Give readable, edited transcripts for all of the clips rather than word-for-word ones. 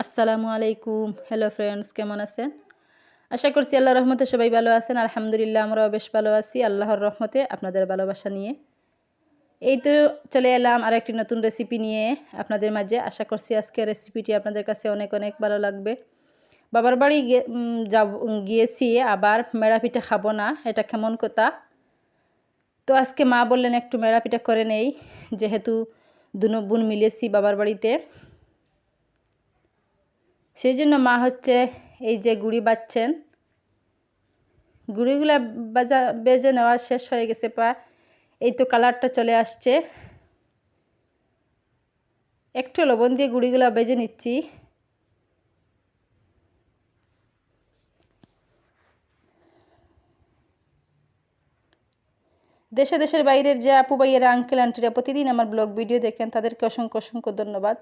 আসসালামু আলাইকুম। Hello friends, কেমন আছেন? আশা করছি আল্লাহর রহমতে সবাই ভালো আছেন। আলহামদুলিল্লাহ, আমরাও বেশ ভালো আছি আল্লাহর রহমতে, আপনাদের ভালোবাসা নিয়ে। এই তো চলে এলাম আর একটি নতুন রেসিপি নিয়ে আপনাদের মাঝে। আশা করছি আজকে রেসিপিটি আপনাদের কাছে অনেক অনেক ভালো লাগবে। বাবার বাড়ি গিয়েছি, আবার মেড়া পিঠা খাবো না, এটা কেমন কথা? তো আজকে মা বললেন একটু মেড়া পিঠা করে নেই, যেহেতু দুনো বোন মিলেছি বাবার বাড়িতে। সেই জন্য মা হচ্ছে এই যে গুড়ি বাজছেন, গুড়িগুলা বেজে নেওয়া শেষ হয়ে গেছে প্রায়। এই তো কালারটা চলে আসছে। একটু লবণ দিয়ে গুড়িগুলা বেজে নিচ্ছি। দেশের বাইরের যে আপু ভাইয়েরা, আঙ্কেল আন্টিরা প্রতিদিন আমার ব্লগ ভিডিও দেখেন, তাদেরকে অসংখ্য অসংখ্য ধন্যবাদ।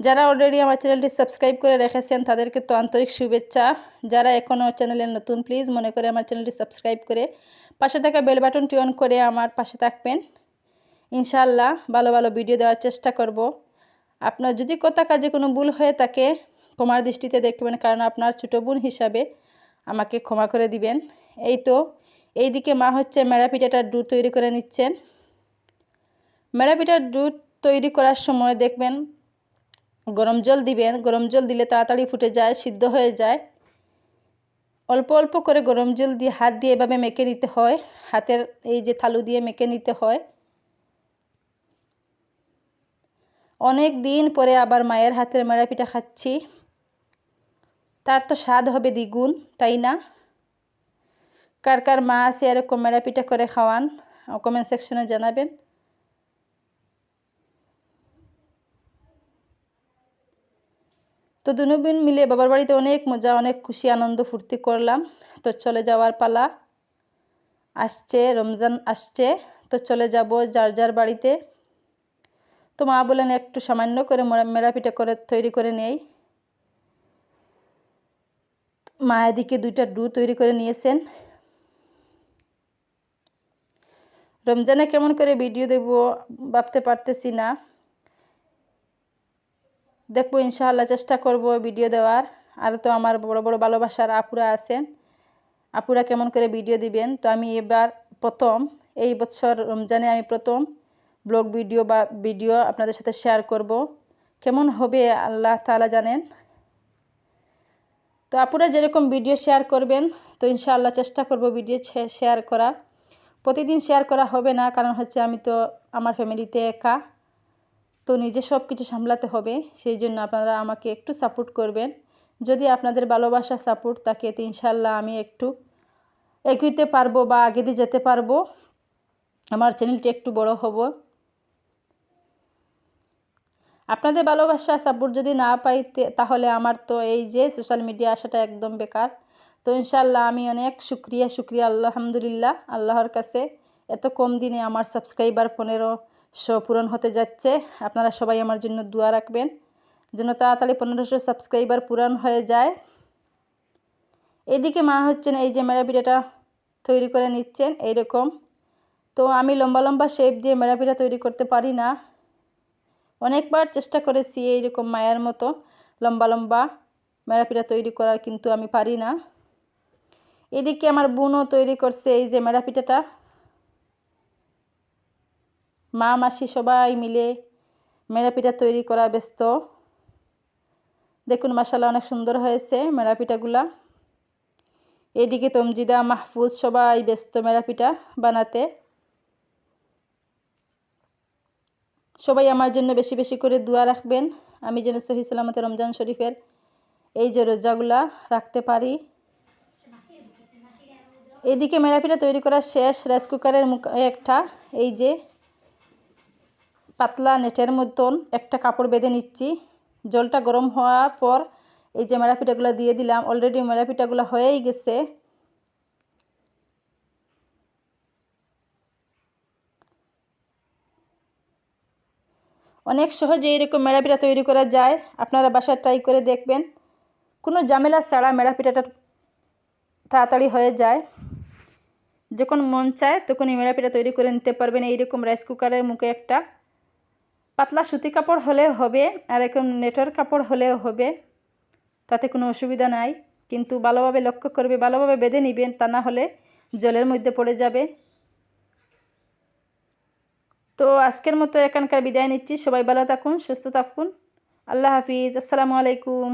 যারা অলরেডি আমার চ্যানেলটি সাবস্ক্রাইব করে রেখেছেন তাদেরকে তো আন্তরিক শুভেচ্ছা। যারা এখনও চ্যানেলে নতুন, প্লিজ মনে করে আমার চ্যানেলটি সাবস্ক্রাইব করে পাশে থাকা বেল বাটনটি অন করে আমার পাশে থাকবেন। ইনশাআল্লাহ ভালো ভালো ভিডিও দেওয়ার চেষ্টা করব। আপনার যদি কথা কাজে কোনো ভুল হয়ে থাকে ক্ষমার দৃষ্টিতে দেখবেন, কারণ আপনার ছোটো বোন হিসাবে আমাকে ক্ষমা করে দিবেন। এই তো এইদিকে মা হচ্ছে মেড়া পিঠাটার ডু তৈরি করে নিচ্ছেন। মেড়া পিঠার ডু তৈরি করার সময় দেখবেন গরম জল দিবেন। গরম জল দিলে তাড়াতাড়ি ফুটে যায়, সিদ্ধ হয়ে যায়। অল্প অল্প করে গরম জল দিয়ে হাত দিয়ে এভাবে মেখে নিতে হয়, হাতের এই যে থালু দিয়ে মেখে নিতে হয়। অনেক দিন পরে আবার মায়ের হাতের মেড়া পিঠা খাচ্ছি, তার তো স্বাদ হবে দ্বিগুণ, তাই না? কার কার মা আছে এরকম মেড়া পিঠা করে খাওয়ান, কমেন্ট সেকশনে জানাবেন। তো দুনো বোন মিলে বাবার বাড়িতে অনেক মজা, অনেক খুশি, আনন্দ ফুর্তি করলাম। তো চলে যাওয়ার পালা আসছে, রমজান আসছে, তো চলে যাব যার যার বাড়িতে। তো মা বলেন একটু সামান্য করে মেড়া পিঠা করে তৈরি করে নেই। মা এদিকে দুইটা ডু তৈরি করে নিয়েছেন। রমজানে কেমন করে ভিডিও দেব ভাবতে পারতেছি না, দেখবো ইনশাআল্লাহ, চেষ্টা করব ভিডিও দেওয়ার। আর তো আমার বড় বড় ভালোবাসার আপুরা আছেন, আপুরা কেমন করে ভিডিও দিবেন। তো আমি এবার প্রথম, এই বছর রমজানে আমি প্রথম ব্লগ ভিডিও আপনাদের সাথে শেয়ার করব। কেমন হবে আল্লাহ তাআলা জানেন। তো আপুরা যেরকম ভিডিও শেয়ার করবেন, তো ইনশাআল্লাহ চেষ্টা করব ভিডিও শেয়ার করা। প্রতিদিন শেয়ার করা হবে না, কারণ হচ্ছে আমি তো আমার ফ্যামিলিতে একা, তো নিজে সব কিছু সামলাতে হবে। সেই জন্য আপনারা আমাকে একটু সাপোর্ট করবেন। যদি আপনাদের ভালোবাসা সাপোর্ট থাকে, তো ইনশাআল্লাহ আমি একটু এগোতে পারবো বা আগে দিয়ে যেতে পারবো, আমার চ্যানেলটি একটু বড় হব। আপনাদের ভালোবাসা সাপোর্ট যদি না পাই, তাহলে আমার তো এই যে সোশ্যাল মিডিয়া আসাটা একদম বেকার। তো ইনশাআল্লাহ আমি অনেক শুক্রিয়া আলহামদুলিল্লাহ আল্লাহর কাছে। এত কম দিনে আমার সাবস্ক্রাইবার 1500 পূরণ হতে যাচ্ছে। আপনারা সবাই আমার জন্য দোয়া রাখবেন যেন তাড়াতাড়ি 1500 সাবস্ক্রাইবার পূরণ হয়ে যায়। এদিকে মা হচ্ছেন এই যে মেড়া পিঠাটা তৈরি করে নিচ্ছেন এইরকম। তো আমি লম্বা লম্বা শেপ দিয়ে মেড়া পিঠা তৈরি করতে পারি না, অনেকবার চেষ্টা করেছি এইরকম মায়ের মতো লম্বা লম্বা মেড়া পিঠা তৈরি করার, কিন্তু আমি পারি না। এদিকে আমার বোনও তৈরি করছে এই যে মেড়া পিঠাটা। মা মাসি সবাই মিলে মেড়া পিঠা তৈরি করা ব্যস্ত। দেখুন মাশাআল্লাহ অনেক সুন্দর হয়েছে মেড়া পিঠাগুলা। এদিকে তমজিদা, মাহফুজ সবাই ব্যস্ত মেড়া পিঠা বানাতে। সবাই আমার জন্য বেশি বেশি করে দোয়া রাখবেন, আমি যেন সহি সালামতে রমজান শরীফের এই যে রোজাগুলা রাখতে পারি। এদিকে মেড়া পিঠা তৈরি করা শেষ। রাইস কুকারের একটা এই যে পাতলা নেটের মতন একটা কাপড় বেঁধে নিচ্ছি। জলটা গরম হওয়ার পর এই যে মেড়া পিঠাগুলো দিয়ে দিলাম। অলরেডি মেড়া পিঠাগুলো হয়েই গেছে। অনেক সহজে এরকম মেড়া পিঠা তৈরি করা যায়, আপনারা বাসায় ট্রাই করে দেখবেন। কোনো ঝামেলা ছাড়া মেড়া পিঠাটা তাড়াতাড়ি হয়ে যায়। যখন মন চায় তখনই মেড়া পিঠা তৈরি করে নিতে পারবেন। এইরকম রাইস কুকারের মুখে একটা পাতলা সুতি কাপড় হলেও হবে, আর এরকম নেটের কাপড় হলেও হবে। তাতে কোনো অসুবিধা নাই, কিন্তু ভালোভাবে লক্ষ্য করবে, ভালোভাবে বেঁধে নেবেন, তা না হলে জলের মধ্যে পড়ে যাবে। তো আজকের মতো এখানকার বিদায় নিচ্ছি। সবাই ভালো থাকুন, সুস্থ থাকুন। আল্লাহ হাফিজ, আসসালামু আলাইকুম।